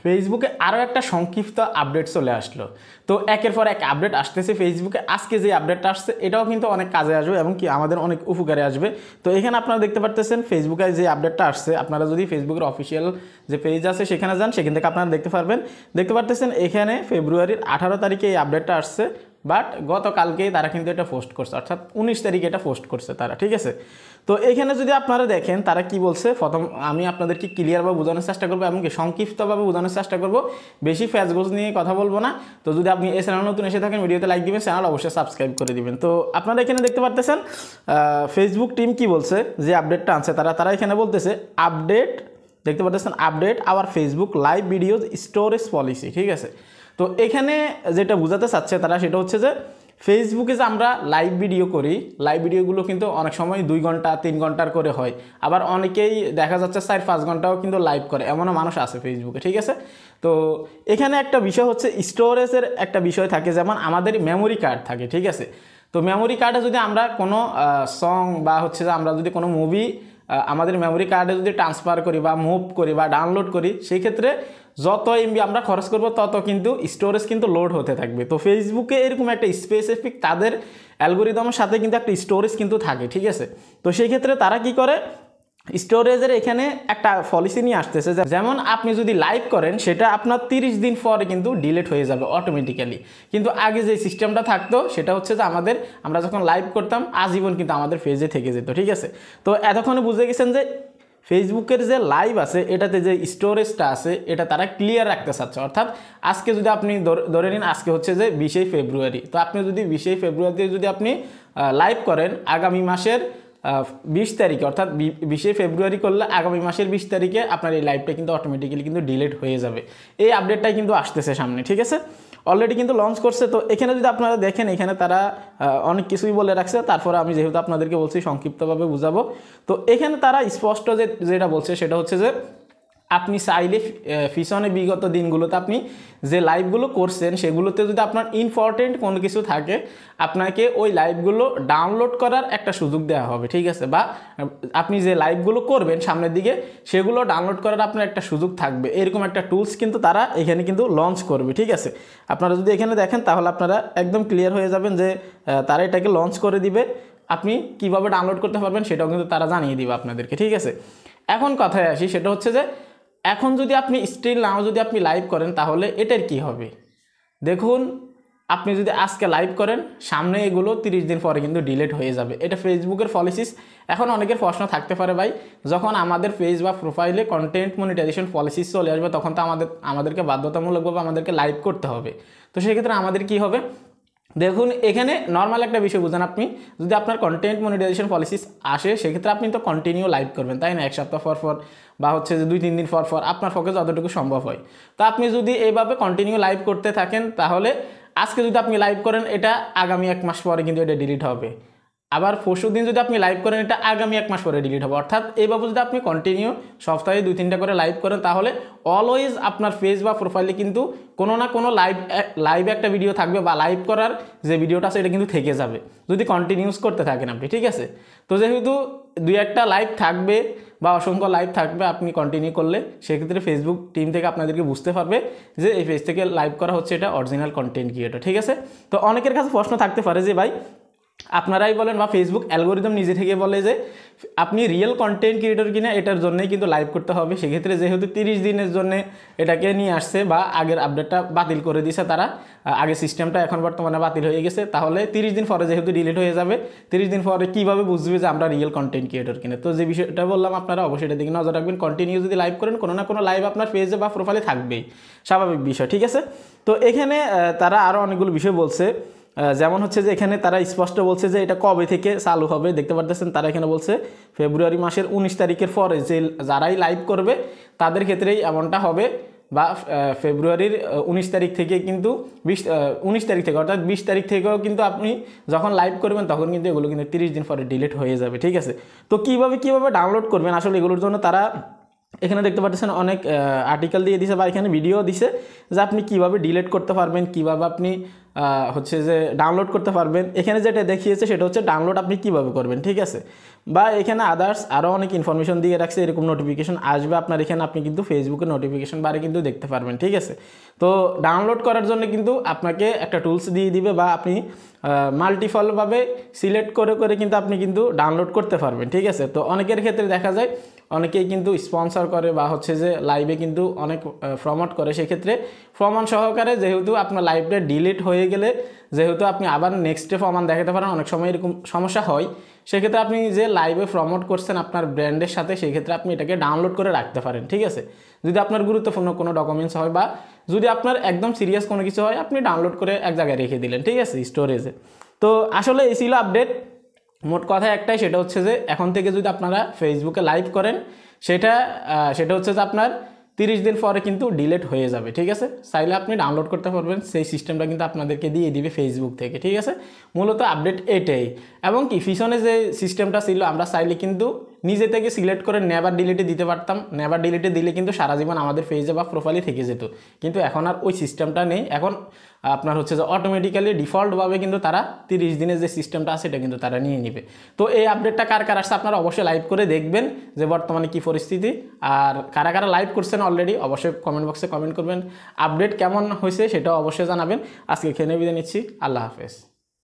ফেসবুকে আরও একটা সংক্ষিপ্ত আপডেট চলে আসলো। তো একের পর এক আপডেট আসতেছে ফেসবুকে। আজকে যে আপডেটটা আসছে এটাও কিন্তু অনেক কাজে আসবে এবং কি আমাদের অনেক উপকারে আসবে। তো এখানে আপনারা দেখতে পারতেছেন ফেসবুকে যে আপডেটটা আসছে, আপনারা যদি ফেসবুকের অফিসিয়াল যে পেজ আছে সেখানে যান, সেখান থেকে আপনারা দেখতে পারতেছেন এখানে ফেব্রুয়ারির 18 তারিখে এই আপডেটটা আসছে। বাট গতকালকেই তারা কিন্তু এটা পোস্ট করছে, অর্থাৎ 19 তারিখে এটা পোস্ট করছে তারা, ঠিক আছে। তো এখানে যদি আপনারা দেখেন তারা কি বলছে, প্রথম আমি আপনাদেরকে ক্লিয়ারভাবে বোঝানোর চেষ্টা করবো, এমনকি সংক্ষিপ্তভাবে বোঝানোর চেষ্টা করবো, বেশি ফ্যাজগোজ নিয়ে কথা বলবো না। তো যদি আপনি এই চ্যানেল নতুন এসে থাকেন ভিডিওতে লাইক দিবেন, চ্যানেল অবশ্যই সাবস্ক্রাইব করে দিবেন। তো আপনারা এখানে দেখতে পারতেছেন ফেসবুক টিম কি বলছে, যে আপডেটটা আনছে তারা এখানে বলতেছে আপডেট, দেখতে পাচ্ছেন update hour Facebook live videos storage policy, ঠিক আছে। তো এখানে যেটা বোঝাতে চাচ্ছে তারা সেটা হচ্ছে যে ফেসবুকে যে আমরা লাইভ ভিডিও করি, লাইভ ভিডিওগুলো কিন্তু অনেক সময় 2 ঘন্টা 3 ঘন্টার করে হয়, আবার অনেকেই দেখা যাচ্ছে 4-5 ঘন্টাও কিন্তু লাইভ করে, এমনও মানুষ আছে ফেসবুকে, ঠিক আছে। তো এখানে একটা বিষয় হচ্ছে স্টোরেজের একটা বিষয় থাকে, যেমন আমাদের মেমোরি কার্ড থাকে, ঠিক আছে। তো মেমোরি কার্ডে যদি আমরা কোনো সং বা হচ্ছে যে আমরা যদি কোনো মুভি আমাদের মেমোরি কার্ডে যদি ট্রান্সফার করি বা মুভ করি বা ডাউনলোড করি, সেই ক্ষেত্রে যত এমবি আমরা খরচ করব তত কিন্তু স্টোরেজ কিন্তু লোড হতে থাকবে। তো ফেসবুকে এরকম একটা স্পেসিফিক তাদের অ্যালগোরিদমের সাথে কিন্তু একটা স্টোরেজ কিন্তু থাকে, ঠিক আছে। তো সেই ক্ষেত্রে তারা কি করে, স্টোরেজের এখানে একটা পলিসি নিয়ে আসতেছে, যেমন আপনি যদি লাইভ করেন সেটা আপনার 30 দিন পরে কিন্তু ডিলিট হয়ে যাবে অটোমেটিক্যালি। কিন্তু আগে যে সিস্টেমটা থাকতো সেটা হচ্ছে যে আমরা যখন লাইভ করতাম আজীবন কিন্তু আমাদের পেজে থেকে যেত, ঠিক আছে। তো এতক্ষণে বুঝে গেছেন যে ফেসবুকের যে লাইভ আছে এটাতে যে স্টোরেজটা আছে এটা তারা ক্লিয়ার রাখতে চাচ্ছে। অর্থাৎ আজকে যদি আপনি ধরে নিন আজকে হচ্ছে যে 20 ফেব্রুয়ারি, তো আপনি যদি 20 ফেব্রুয়ারিতে যদি আপনি লাইভ করেন আগামী মাসের 20 তারিখে, অর্থাৎ 20 ফেব্রুয়ারি করলে আগামী মাসের 20 তারিখে আপনার এই লাইভটা কিন্তু অটোমেটিক্যালি কিন্তু ডিলিট হয়ে যাবে। এই আপডেটটাই কিন্তু আসতেছে সামনে, ঠিক আছে, অলরেডি কিন্তু লঞ্চ করছে। তো এখানে যদি আপনারা দেখেন এখানে তারা অনেক কিছুই বলে রাখছে, তারপরে আমি যেহেতু আপনাদেরকে বলছি সংক্ষিপ্তভাবে বুঝাবো। তো এখানে তারা স্পষ্ট যেটা বলছে সেটা হচ্ছে যে আপনি চাইলে পিছনে বিগত দিনগুলোতে আপনি যে লাইভগুলো করছেন সেগুলোতে যদি আপনার ইম্পর্টেন্ট কোনো কিছু থাকে আপনাকে ওই লাইভগুলো ডাউনলোড করার একটা সুযোগ দেওয়া হবে, ঠিক আছে। বা আপনি যে লাইভগুলো করবেন সামনের দিকে সেগুলো ডাউনলোড করার আপনার একটা সুযোগ থাকবে, এরকম একটা টুলস কিন্তু তারা এখানে কিন্তু লঞ্চ করবে, ঠিক আছে। আপনারা যদি এখানে দেখেন তাহলে আপনারা একদম ক্লিয়ার হয়ে যাবেন যে তারা এটাকে লঞ্চ করে দিবে। আপনি কিভাবে ডাউনলোড করতে পারবেন সেটাও কিন্তু তারা জানিয়ে দিবে আপনাদেরকে, ঠিক আছে। এখন কথায় আসি, সেটা হচ্ছে যে এখন যদি আপনি স্টিল নাও যদি আপনি লাইভ করেন তাহলে এটার কি হবে। দেখুন আপনি যদি আজকে লাইভ করেন সামনে এগুলো 30 দিন পরে কিন্তু ডিলিট হয়ে যাবে, এটা ফেসবুকের পলিসিস। এখন অনেকের প্রশ্ন থাকতে পারে ভাই যখন আমাদের পেজ বা প্রোফাইলে কন্টেন্ট মনিটাইজেশন পলিসিস চলে আসবে তখন তো আমাদেরকে বাধ্যতামূলকভাবে আমাদেরকে লাইভ করতে হবে। তো সেক্ষেত্রে আমাদের কি হবে, দেখুন এখানে নর্মাল একটা বিষয় বুঝেন, আপনি যদি আপনার কন্টেন্ট মনিটাইজেশন পলিসিস আসে সেক্ষেত্রে আপনি তো কন্টিনিউ লাইভ করবেন, তাই না, 1 সপ্তাহ পর বা হচ্ছে যে 2-3 দিন পর আপনার পক্ষে যতটুকু সম্ভব হয়। তো আপনি যদি এইভাবে কন্টিনিউ লাইভ করতে থাকেন তাহলে আজকে যদি আপনি লাইভ করেন এটা আগামী 1 মাস পরে কিন্তু এটা ডিলিট হবে, আবার পরশু দিন যদি আপনি লাইভ করেন এটা আগামী 1 মাস পরে ডিলিট হবে। অর্থাৎ এইভাবে যদি আপনি কন্টিনিউ সপ্তাহে 2-3টা করে লাইভ করেন তাহলে অলওয়েজ আপনার পেজ বা প্রোফাইলে কিন্তু কোনো না কোনো লাইভ একটা ভিডিও থাকবে বা লাইভ করার যে ভিডিওটা আছে এটা কিন্তু থেকে যাবে যদি কন্টিনিউস করতে থাকেন আপনি, ঠিক আছে। তো যেহেতু 2-1টা লাইভ থাকবে বা অসংখ্য লাইভ থাকবে আপনি কন্টিনিউ করলে সেক্ষেত্রে ফেসবুক টিম থেকে আপনাদেরকে বুঝতে পারবে যে এই পেজ থেকে লাইভ করা হচ্ছে এটা অরিজিনাল কন্টেন্ট ক্রিয়েটর, ঠিক আছে। তো অনেকের কাছে প্রশ্ন থাকতে পারে যে ভাই আপনারাই বলেন বা ফেসবুক অ্যালগোরিদম নিজে থেকে বলে যে আপনি রিয়েল কন্টেন্ট ক্রিয়েটর কিনা এটার জন্যই কিন্তু লাইভ করতে হবে। সেক্ষেত্রে যেহেতু 30 দিনের জন্য এটাকে নিয়ে আসছে বা আগের আপডেটটা বাতিল করে দিয়েছে তারা, আগের সিস্টেমটা এখন বর্তমানে বাতিল হয়ে গেছে, তাহলে 30 দিন পরে যেহেতু ডিলিট হয়ে যাবে 30 দিন পরে কীভাবে বুঝবে যে আমরা রিয়েল কন্টেন্ট ক্রিয়েটর কিনা। তো যে বিষয়টা বললাম আপনারা অবশ্যই এটা দিকে নজর রাখবেন, কন্টিনিউ যদি লাইভ করেন কোনো না কোনো লাইভ আপনার পেজে বা প্রোফাইলে থাকবেই, স্বাভাবিক বিষয়, ঠিক আছে। তো এখানে তারা আরও অনেকগুলো বিষয় বলছে, যেমন হচ্ছে যে এখানে তারা স্পষ্ট বলছে যে এটা কবে থেকে চালু হবে, দেখতে পারতেছেন তারা এখানে বলছে ফেব্রুয়ারি মাসের 19 তারিখের পরে যে যারাই লাইভ করবে তাদের ক্ষেত্রেই এমনটা হবে, বা ফেব্রুয়ারির 19 তারিখ থেকে কিন্তু 19 তারিখ থেকে অর্থাৎ 20 তারিখ থেকেও কিন্তু আপনি যখন লাইভ করবেন তখন কিন্তু এগুলো কিন্তু 30 দিন পরে ডিলিট হয়ে যাবে, ঠিক আছে। তো কীভাবে ডাউনলোড করবেন আসলে এগুলোর জন্য তারা এখানে দেখতে পাচ্ছেন অনেক আর্টিকেল দিয়ে দিছে বা এখানে ভিডিও দিছে যে আপনি কিভাবে ডিলিট করতে পারবেন, কিভাবে আপনি হচ্ছে যে ডাউনলোড করতে পারবেন। এখানে যেটা দেখিয়েছে সেটা হচ্ছে ডাউনলোড আপনি কিভাবে করবেন, ঠিক আছে। বা এখানে আদার্স আরও অনেক ইনফরমেশন দিয়ে রাখছে, এরকম নোটিফিকেশন আসবে আপনার এখানে, আপনি কিন্তু ফেসবুকের নোটিফিকেশন বারে কিন্তু দেখতে পারবেন, ঠিক আছে। তো ডাউনলোড করার জন্য কিন্তু আপনাকে একটা টুলস দিয়ে দিবে, বা আপনি মাল্টিফলভাবে সিলেক্ট করে করে কিন্তু আপনি কিন্তু ডাউনলোড করতে পারবেন, ঠিক আছে। তো অনেকের ক্ষেত্রে দেখা যায় অনেকেই কিন্তু স্পন্সর করে বা হচ্ছে যে লাইভে কিন্তু অনেক প্রমোট করে, সেক্ষেত্রে প্রমাণ সহকারে যেহেতু আপনার লাইভটা ডিলিট হয়ে গেলে যেহেতু আপনি আবার নেক্সটে প্রমাণ দেখাতে পারেন, অনেক সময় এরকম সমস্যা হয়, সেক্ষেত্রে আপনি যে লাইভে প্রমোট করছেন আপনার ব্র্যান্ডের সাথে, সেক্ষেত্রে আপনি এটাকে ডাউনলোড করে রাখতে পারেন, ঠিক আছে। যদি আপনার গুরুত্বপূর্ণ কোনো ডকুমেন্টস হয় বা যদি আপনার একদম সিরিয়াস কোনো কিছু হয়, আপনি ডাউনলোড করে এক জায়গায় রেখে দিলেন, ঠিক আছে, স্টোরেজে। তো আসলে এই ছিল আপডেট। মোট কথা একটাই, সেটা হচ্ছে যে এখন থেকে যদি আপনারা ফেসবুকে লাইভ করেন, সেটা হচ্ছে যে আপনার 30 দিন পরে কিন্তু ডিলিট হয়ে যাবে, ঠিক আছে। চাইলে আপনি ডাউনলোড করতে পারবেন, সেই সিস্টেমটা কিন্তু আপনাদেরকে দিয়ে দিবে ফেসবুক থেকে, ঠিক আছে। মূলত আপডেট এটাই। এবং কি পিছনে যে সিস্টেমটা ছিল, আমরা চাইলে কিন্তু নিজে থেকে সিলেক্ট করে নেভার ডিলিটে দিতে পারতাম, নেভার ডিলিটে দিলে কিন্তু সারা জীবন আমাদের পেজে বা প্রোফাইলে থেকে যেত, কিন্তু এখন আর ওই সিস্টেমটা নেই। এখন আপনার হচ্ছে যে অটোমেটিক্যালি ডিফল্টভাবে কিন্তু তারা 30 দিনের যে সিস্টেমটা আছে এটা কিন্তু তারা নিয়ে নেবে। তো এই আপডেটটা কার কার আসছে আপনারা অবশ্যই লাইভ করে দেখবেন যে বর্তমানে কি পরিস্থিতি, আর কারা কারা লাইভ করছেন অলরেডি অবশ্যই কমেন্ট বক্সে কমেন্ট করবেন। আপডেট কেমন হয়েছে সেটাও অবশ্যই জানাবেন। আজকে খেয়ে বিদায় নিচ্ছি, আল্লাহ হাফেজ।